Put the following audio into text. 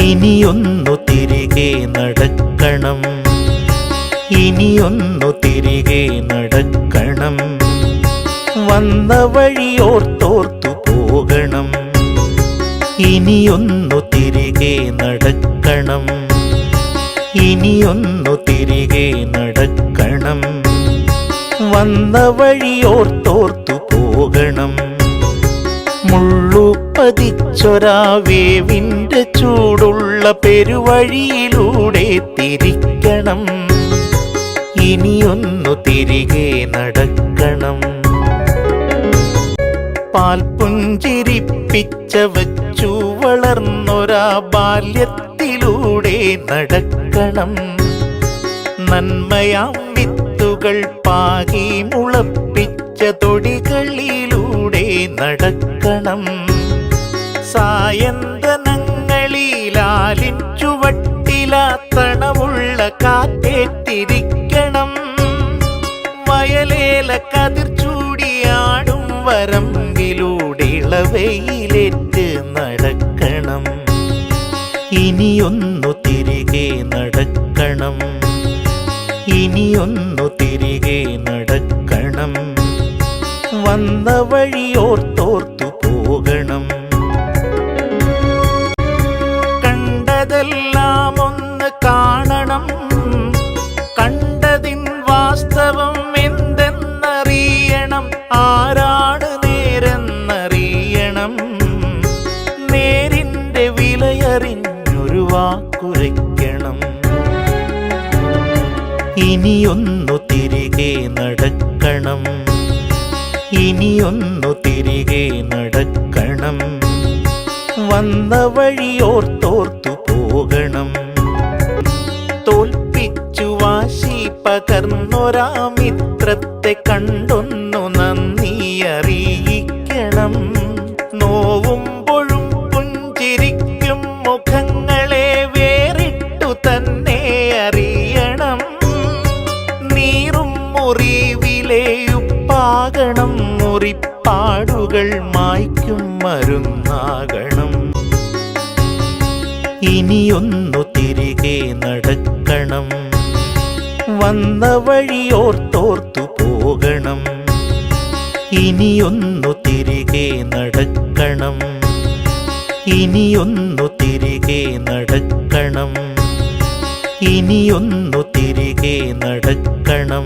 ഇനിയൊന്നു തിരികെ നടക്കണം, ഇനിയൊന്നു തിരികെ നടക്കണം. വന്ന വഴിയോർത്തോർത്തു പോകണം. ഇനിയൊന്നു തിരികെ നടക്കണം, ഇനിയൊന്നു തിരികെ നടക്കണം. വന്ന വഴിയോർത്തോർത്തു പോകണം. മുള്ളുപതിച്ചൊരാവേവിൻ്റെ ചൂടുള്ള പെരുവഴിയിലൂടെ തിരിക്കണം. ഇനിയൊന്നു തിരികെ നടക്കണം. പാൽപുഞ്ചിരിപ്പിച്ച വച്ചു വളർന്നൊരാ ബാല്യത്തിലൂടെ നടക്കണം. നന്മയാം വിത്തുകൾ പാകി മുളപ്പിച്ച തൊടികളിലൂടെ നടക്കണം. സായന്തനങ്ങളിലാലിൻ ചുവട്ടിലാത്തണമുള്ള കാറ്റേറ്റിരിക്കണം. വയലേല കതിർ ചൂടിയാടും വരമ്പിലൂടെ ഇളവയിലേറ്റ് നടക്കണം. ഇനിയൊന്നു തിരികെ നടക്കണം, ഇനിയൊന്നു തിരികെ നടക്കണം. വന്ന വഴിയോർത്തോർത്തു പോകണം. കണ്ടതെല്ലാം ഒന്ന് കാണണം, കണ്ടതിൻ വാസ്തവം എന്തെന്നറിയണം. ആരാണ് നേരെന്നറിയണം. നേരിൻ്റെ വിലയറിഞ്ഞൊരു വാക്കുരയ്ക്കണം. ഇനിയൊന്നു തിരികെ നടക്കണം, ഇനിയൊന്നു തിരികെ നടക്കണം. വന്ന വഴിയോർത്തോർത്തു പോകണം. തോൽപ്പിച്ചു വാശി പകർന്നൊരാ മിത്രത്തെ കണ്ടൊന്നു നന്ദി അറിയിക്കണം. നോവുമ്പോഴും പുഞ്ചിരിക്കും മുഖങ്ങളെ വേറിട്ടു തന്നെ അറിയണം. നീറും മുറിവിലെയുപ്പാകണം, മുറിപ്പാടുകൾ മായ്ക്കും മരുന്നാകണം. ഇനിയൊന്നു തിരികെ നടക്കണം. വന്ന വഴിയോർത്തോർത്തു പോകണം. ഇനിയൊന്നു തിരികെ നടക്കണം, ഇനിയൊന്നു തിരികെ നടക്കണം. ഇനിയൊന്നു തിരികെ നടക്കണം.